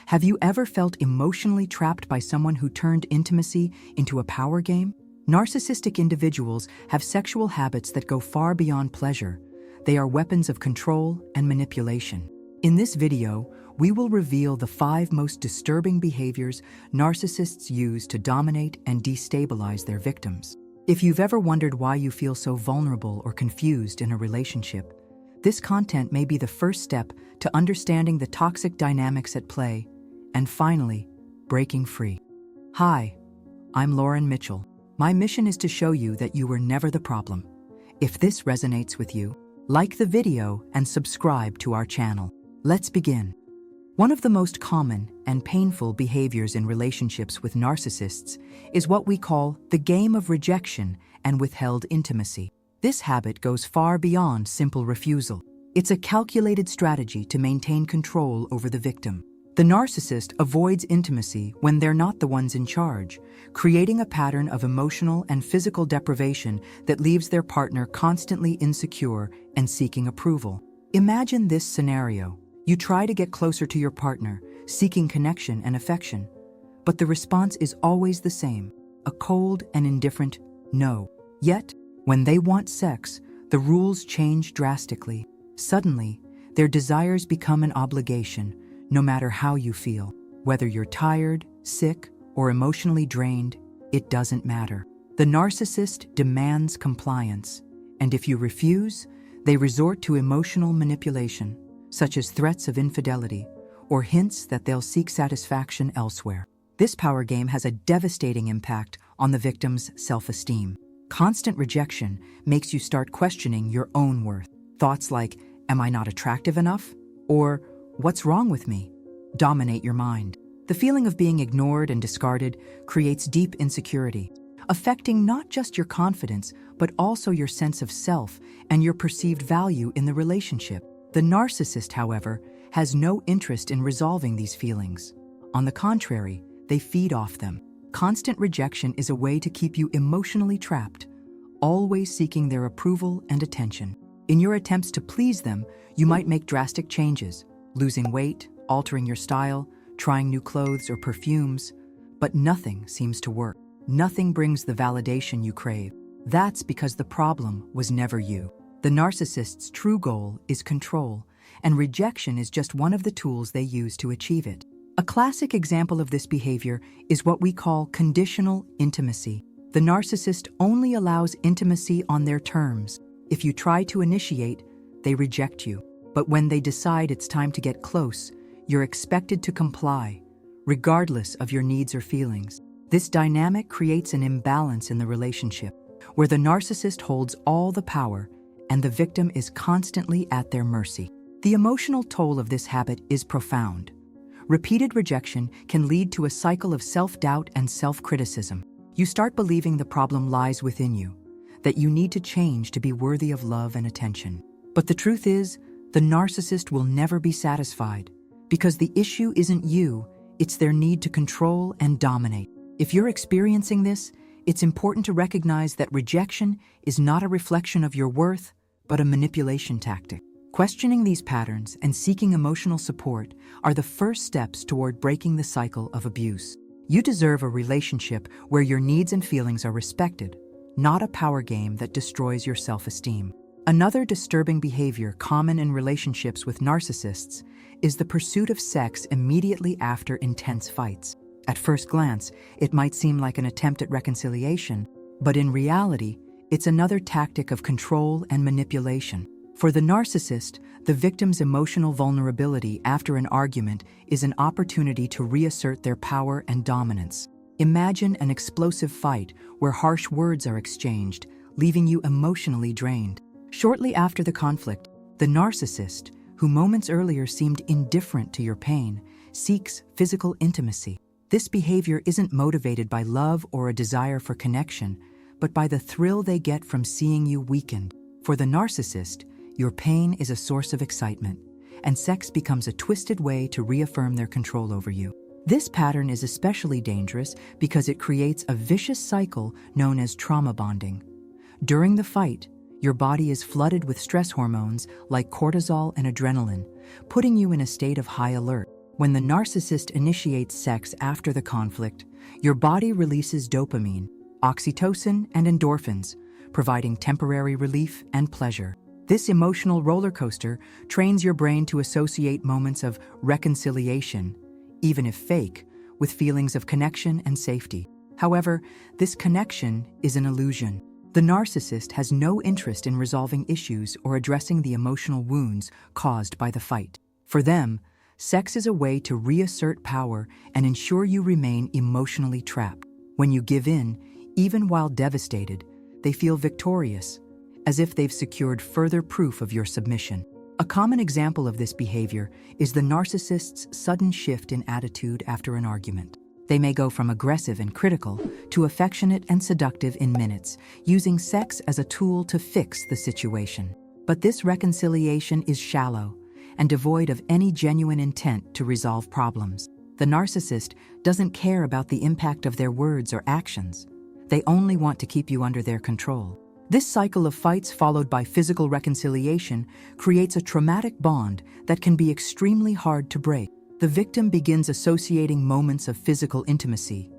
Have you ever felt emotionally trapped by someone who turned intimacy into a power game? Narcissistic individuals have sexual habits that go far beyond pleasure. They are weapons of control and manipulation. In this video, we will reveal the 5 most disturbing behaviors narcissists use to dominate and destabilize their victims. If you've ever wondered why you feel so vulnerable or confused in a relationship, this content may be the first step to understanding the toxic dynamics at play and finally, breaking free. Hi, I'm Lauren Mitchell. My mission is to show you that you were never the problem. If this resonates with you, like the video and subscribe to our channel. Let's begin. One of the most common and painful behaviors in relationships with narcissists is what we call the game of rejection and withheld intimacy. This habit goes far beyond simple refusal. It's a calculated strategy to maintain control over the victim. The narcissist avoids intimacy when they're not the ones in charge, creating a pattern of emotional and physical deprivation that leaves their partner constantly insecure and seeking approval. Imagine this scenario. You try to get closer to your partner, seeking connection and affection, but the response is always the same, a cold and indifferent no. Yet, when they want sex, the rules change drastically. Suddenly, their desires become an obligation, no matter how you feel. Whether you're tired, sick, or emotionally drained, it doesn't matter. The narcissist demands compliance, and if you refuse, they resort to emotional manipulation, such as threats of infidelity or hints that they'll seek satisfaction elsewhere. This power game has a devastating impact on the victim's self-esteem. Constant rejection makes you start questioning your own worth. Thoughts like, "Am I not attractive enough?" or "What's wrong with me?" dominate your mind. The feeling of being ignored and discarded creates deep insecurity, affecting not just your confidence, but also your sense of self and your perceived value in the relationship. The narcissist, however, has no interest in resolving these feelings. On the contrary, they feed off them. Constant rejection is a way to keep you emotionally trapped, always seeking their approval and attention. In your attempts to please them, you might make drastic changes, losing weight, altering your style, trying new clothes or perfumes, but nothing seems to work. Nothing brings the validation you crave. That's because the problem was never you. The narcissist's true goal is control, and rejection is just one of the tools they use to achieve it. A classic example of this behavior is what we call conditional intimacy. The narcissist only allows intimacy on their terms. If you try to initiate, they reject you. But when they decide it's time to get close, you're expected to comply, regardless of your needs or feelings. This dynamic creates an imbalance in the relationship, where the narcissist holds all the power and the victim is constantly at their mercy. The emotional toll of this habit is profound. Repeated rejection can lead to a cycle of self-doubt and self-criticism. You start believing the problem lies within you, that you need to change to be worthy of love and attention. But the truth is, the narcissist will never be satisfied, because the issue isn't you, it's their need to control and dominate. If you're experiencing this, it's important to recognize that rejection is not a reflection of your worth, but a manipulation tactic. Questioning these patterns and seeking emotional support are the first steps toward breaking the cycle of abuse. You deserve a relationship where your needs and feelings are respected, not a power game that destroys your self-esteem. Another disturbing behavior common in relationships with narcissists is the pursuit of sex immediately after intense fights. At first glance, it might seem like an attempt at reconciliation, but in reality, it's another tactic of control and manipulation. For the narcissist, the victim's emotional vulnerability after an argument is an opportunity to reassert their power and dominance. Imagine an explosive fight where harsh words are exchanged, leaving you emotionally drained. Shortly after the conflict, the narcissist, who moments earlier seemed indifferent to your pain, seeks physical intimacy. This behavior isn't motivated by love or a desire for connection, but by the thrill they get from seeing you weakened. For the narcissist, your pain is a source of excitement, and sex becomes a twisted way to reaffirm their control over you. This pattern is especially dangerous because it creates a vicious cycle known as trauma bonding. During the fight, your body is flooded with stress hormones like cortisol and adrenaline, putting you in a state of high alert. When the narcissist initiates sex after the conflict, your body releases dopamine, oxytocin, and endorphins, providing temporary relief and pleasure. This emotional roller coaster trains your brain to associate moments of reconciliation, even if fake, with feelings of connection and safety. However, this connection is an illusion. The narcissist has no interest in resolving issues or addressing the emotional wounds caused by the fight. For them, sex is a way to reassert power and ensure you remain emotionally trapped. When you give in, even while devastated, they feel victorious, as if they've secured further proof of your submission. A common example of this behavior is the narcissist's sudden shift in attitude after an argument. They may go from aggressive and critical to affectionate and seductive in minutes, using sex as a tool to fix the situation. But this reconciliation is shallow and devoid of any genuine intent to resolve problems. The narcissist doesn't care about the impact of their words or actions. They only want to keep you under their control. This cycle of fights followed by physical reconciliation creates a traumatic bond that can be extremely hard to break. The victim begins associating moments of physical intimacy,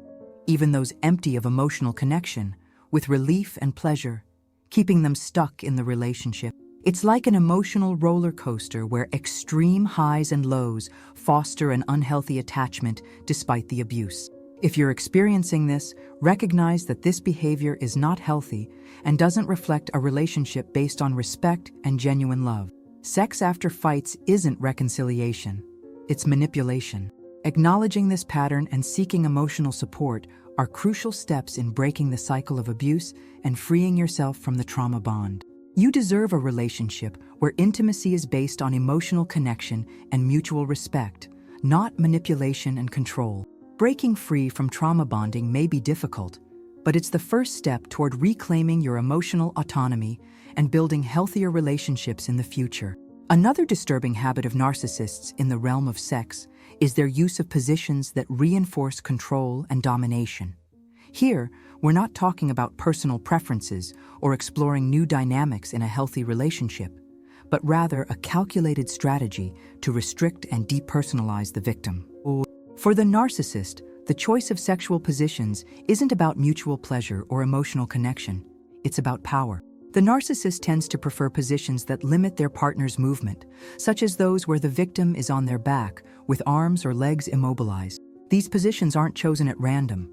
even those empty of emotional connection, with relief and pleasure, keeping them stuck in the relationship. It's like an emotional roller coaster where extreme highs and lows foster an unhealthy attachment despite the abuse. If you're experiencing this, recognize that this behavior is not healthy and doesn't reflect a relationship based on respect and genuine love. Sex after fights isn't reconciliation, it's manipulation. Acknowledging this pattern and seeking emotional support are crucial steps in breaking the cycle of abuse and freeing yourself from the trauma bond. You deserve a relationship where intimacy is based on emotional connection and mutual respect, not manipulation and control. Breaking free from trauma bonding may be difficult, but it's the first step toward reclaiming your emotional autonomy and building healthier relationships in the future. Another disturbing habit of narcissists in the realm of sex is their use of positions that reinforce control and domination. Here, we're not talking about personal preferences or exploring new dynamics in a healthy relationship, but rather a calculated strategy to restrict and depersonalize the victim. For the narcissist, the choice of sexual positions isn't about mutual pleasure or emotional connection. It's about power. The narcissist tends to prefer positions that limit their partner's movement, such as those where the victim is on their back, with arms or legs immobilized. These positions aren't chosen at random.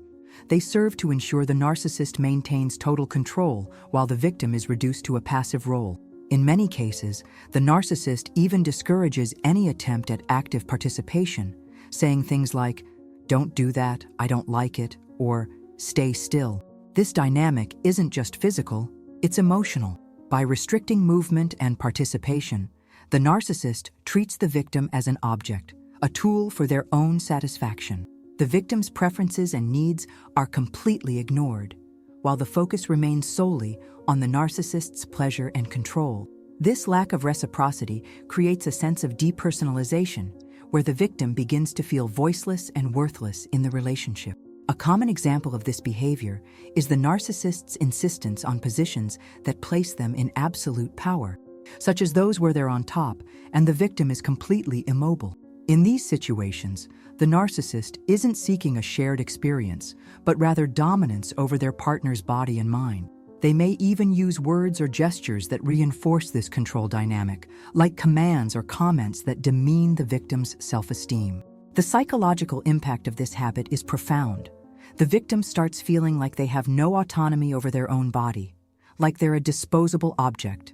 They serve to ensure the narcissist maintains total control while the victim is reduced to a passive role. In many cases, the narcissist even discourages any attempt at active participation, saying things like, "Don't do that, I don't like it," or "Stay still." This dynamic isn't just physical, it's emotional. By restricting movement and participation, the narcissist treats the victim as an object, a tool for their own satisfaction. The victim's preferences and needs are completely ignored, while the focus remains solely on the narcissist's pleasure and control. This lack of reciprocity creates a sense of depersonalization, where the victim begins to feel voiceless and worthless in the relationship. A common example of this behavior is the narcissist's insistence on positions that place them in absolute power, such as those where they're on top and the victim is completely immobile. In these situations, the narcissist isn't seeking a shared experience, but rather dominance over their partner's body and mind. They may even use words or gestures that reinforce this control dynamic, like commands or comments that demean the victim's self-esteem. The psychological impact of this habit is profound. The victim starts feeling like they have no autonomy over their own body, like they're a disposable object.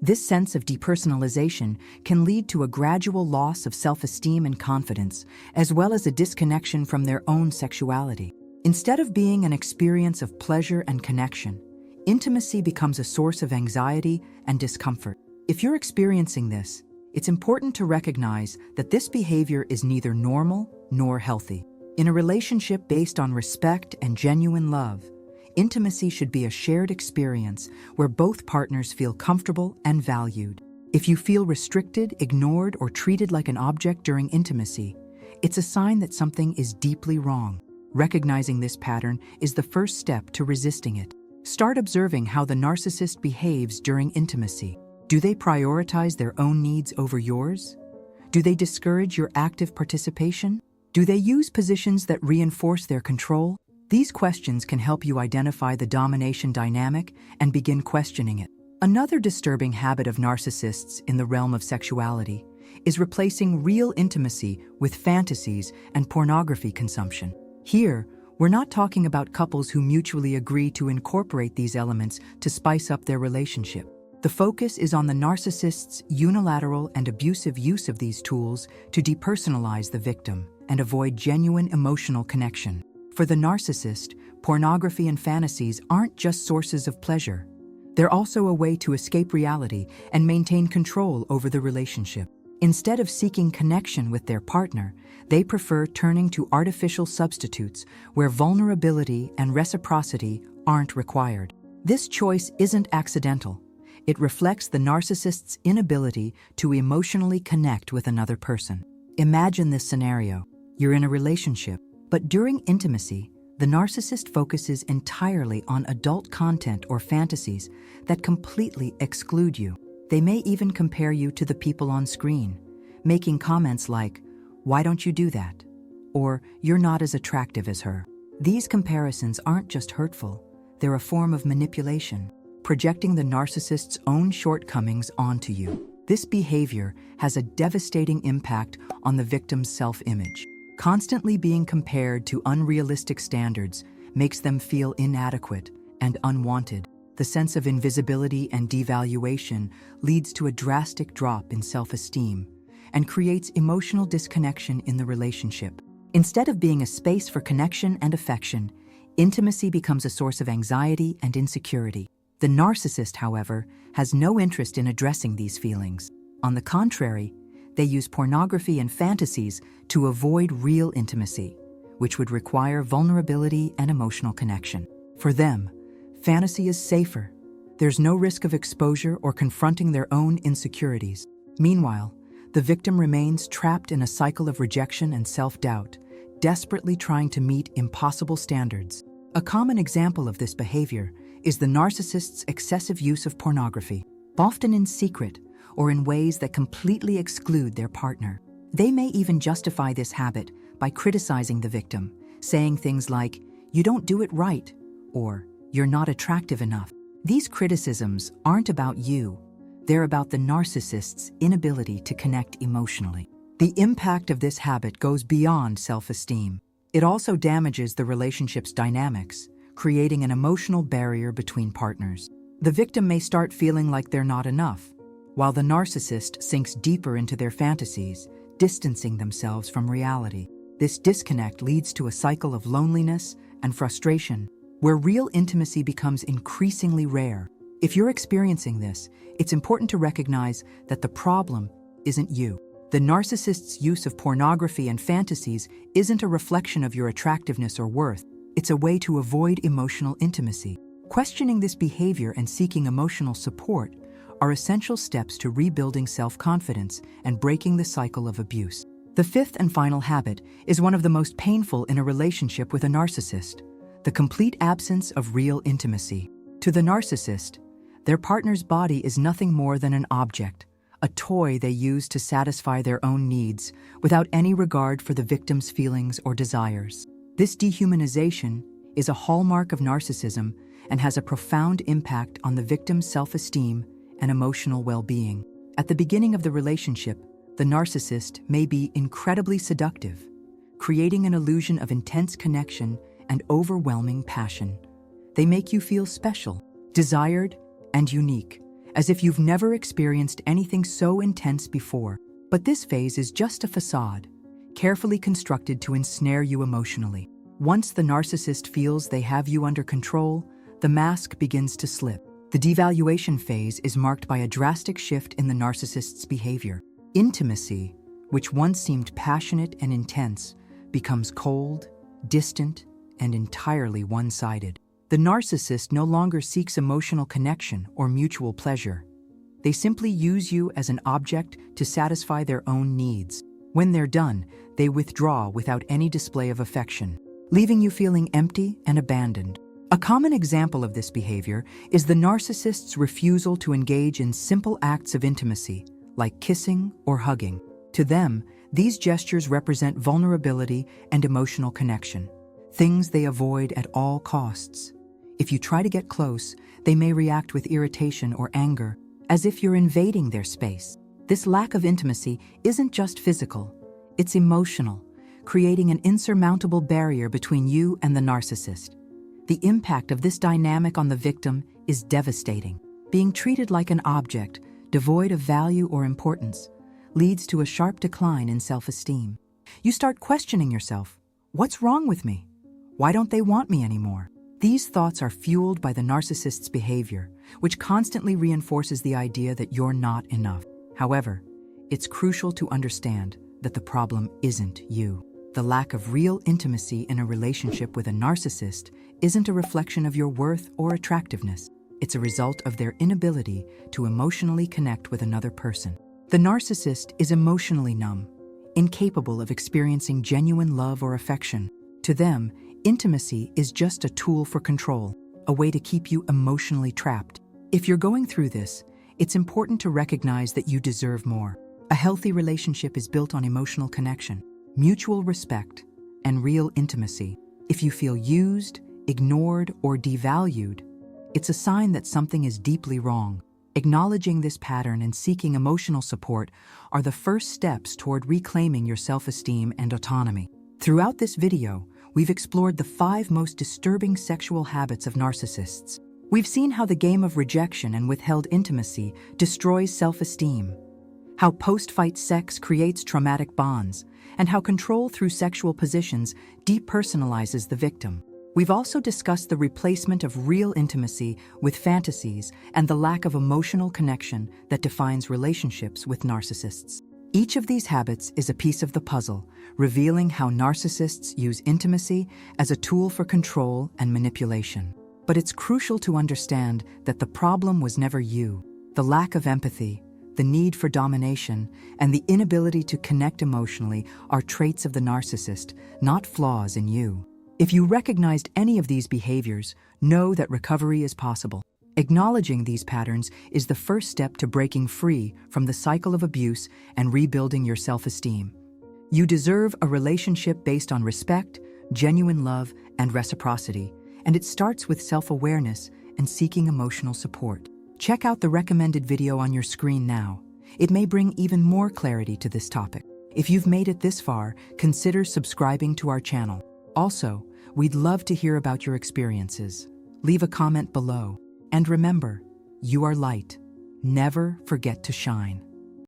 This sense of depersonalization can lead to a gradual loss of self-esteem and confidence, as well as a disconnection from their own sexuality. Instead of being an experience of pleasure and connection, intimacy becomes a source of anxiety and discomfort. If you're experiencing this, it's important to recognize that this behavior is neither normal nor healthy. In a relationship based on respect and genuine love, intimacy should be a shared experience where both partners feel comfortable and valued. If you feel restricted, ignored, or treated like an object during intimacy, it's a sign that something is deeply wrong. Recognizing this pattern is the first step to resisting it. Start observing how the narcissist behaves during intimacy. Do they prioritize their own needs over yours? Do they discourage your active participation? Do they use positions that reinforce their control? These questions can help you identify the domination dynamic and begin questioning it. Another disturbing habit of narcissists in the realm of sexuality is replacing real intimacy with fantasies and pornography consumption. Here, we're not talking about couples who mutually agree to incorporate these elements to spice up their relationship. The focus is on the narcissist's unilateral and abusive use of these tools to depersonalize the victim and avoid genuine emotional connection. For the narcissist, pornography and fantasies aren't just sources of pleasure. They're also a way to escape reality and maintain control over the relationship. Instead of seeking connection with their partner, they prefer turning to artificial substitutes where vulnerability and reciprocity aren't required. This choice isn't accidental. It reflects the narcissist's inability to emotionally connect with another person. Imagine this scenario. You're in a relationship, but during intimacy, the narcissist focuses entirely on adult content or fantasies that completely exclude you. They may even compare you to the people on screen, making comments like, "Why don't you do that?" or "You're not as attractive as her." These comparisons aren't just hurtful, they're a form of manipulation, projecting the narcissist's own shortcomings onto you. This behavior has a devastating impact on the victim's self-image. Constantly being compared to unrealistic standards makes them feel inadequate and unwanted. The sense of invisibility and devaluation leads to a drastic drop in self-esteem and creates emotional disconnection in the relationship. Instead of being a space for connection and affection, intimacy becomes a source of anxiety and insecurity. The narcissist, however, has no interest in addressing these feelings. On the contrary, they use pornography and fantasies to avoid real intimacy, which would require vulnerability and emotional connection. For them, fantasy is safer. There's no risk of exposure or confronting their own insecurities. Meanwhile, the victim remains trapped in a cycle of rejection and self-doubt, desperately trying to meet impossible standards. A common example of this behavior is the narcissist's excessive use of pornography, often in secret or in ways that completely exclude their partner. They may even justify this habit by criticizing the victim, saying things like, "You don't do it right," or "You're not attractive enough." These criticisms aren't about you. They're about the narcissist's inability to connect emotionally. The impact of this habit goes beyond self-esteem. It also damages the relationship's dynamics, creating an emotional barrier between partners. The victim may start feeling like they're not enough, while the narcissist sinks deeper into their fantasies, distancing themselves from reality. This disconnect leads to a cycle of loneliness and frustration, where real intimacy becomes increasingly rare. If you're experiencing this, it's important to recognize that the problem isn't you. The narcissist's use of pornography and fantasies isn't a reflection of your attractiveness or worth. It's a way to avoid emotional intimacy. Questioning this behavior and seeking emotional support are essential steps to rebuilding self-confidence and breaking the cycle of abuse. The fifth and final habit is one of the most painful in a relationship with a narcissist: the complete absence of real intimacy. To the narcissist, their partner's body is nothing more than an object, a toy they use to satisfy their own needs without any regard for the victim's feelings or desires. This dehumanization is a hallmark of narcissism and has a profound impact on the victim's self-esteem and emotional well-being. At the beginning of the relationship, the narcissist may be incredibly seductive, creating an illusion of intense connection and overwhelming passion. They make you feel special, desired, and unique, as if you've never experienced anything so intense before. But this phase is just a facade, carefully constructed to ensnare you emotionally. Once the narcissist feels they have you under control, the mask begins to slip. The devaluation phase is marked by a drastic shift in the narcissist's behavior. Intimacy, which once seemed passionate and intense, becomes cold, distant, and entirely one-sided. The narcissist no longer seeks emotional connection or mutual pleasure. They simply use you as an object to satisfy their own needs. When they're done, they withdraw without any display of affection, leaving you feeling empty and abandoned. A common example of this behavior is the narcissist's refusal to engage in simple acts of intimacy, like kissing or hugging. To them, these gestures represent vulnerability and emotional connection, things they avoid at all costs. If you try to get close, they may react with irritation or anger, as if you're invading their space. This lack of intimacy isn't just physical, it's emotional, creating an insurmountable barrier between you and the narcissist. The impact of this dynamic on the victim is devastating. Being treated like an object, devoid of value or importance, leads to a sharp decline in self-esteem. You start questioning yourself, what's wrong with me? Why don't they want me anymore? These thoughts are fueled by the narcissist's behavior, which constantly reinforces the idea that you're not enough. However, it's crucial to understand that the problem isn't you. The lack of real intimacy in a relationship with a narcissist isn't a reflection of your worth or attractiveness. It's a result of their inability to emotionally connect with another person. The narcissist is emotionally numb, incapable of experiencing genuine love or affection. To them, intimacy is just a tool for control, a way to keep you emotionally trapped. If you're going through this, it's important to recognize that you deserve more. A healthy relationship is built on emotional connection, mutual respect, and real intimacy. If you feel used, ignored, or devalued, it's a sign that something is deeply wrong. Acknowledging this pattern and seeking emotional support are the first steps toward reclaiming your self-esteem and autonomy. Throughout this video, we've explored the 5 most disturbing sexual habits of narcissists. We've seen how the game of rejection and withheld intimacy destroys self-esteem, how post-fight sex creates traumatic bonds, and how control through sexual positions depersonalizes the victim. We've also discussed the replacement of real intimacy with fantasies and the lack of emotional connection that defines relationships with narcissists. Each of these habits is a piece of the puzzle, revealing how narcissists use intimacy as a tool for control and manipulation. But it's crucial to understand that the problem was never you. The lack of empathy, the need for domination, and the inability to connect emotionally are traits of the narcissist, not flaws in you. If you recognized any of these behaviors, know that recovery is possible. Acknowledging these patterns is the first step to breaking free from the cycle of abuse and rebuilding your self-esteem. You deserve a relationship based on respect, genuine love, and reciprocity, and it starts with self-awareness and seeking emotional support. Check out the recommended video on your screen now. It may bring even more clarity to this topic. If you've made it this far, consider subscribing to our channel. Also, we'd love to hear about your experiences. Leave a comment below. And remember, you are light. Never forget to shine.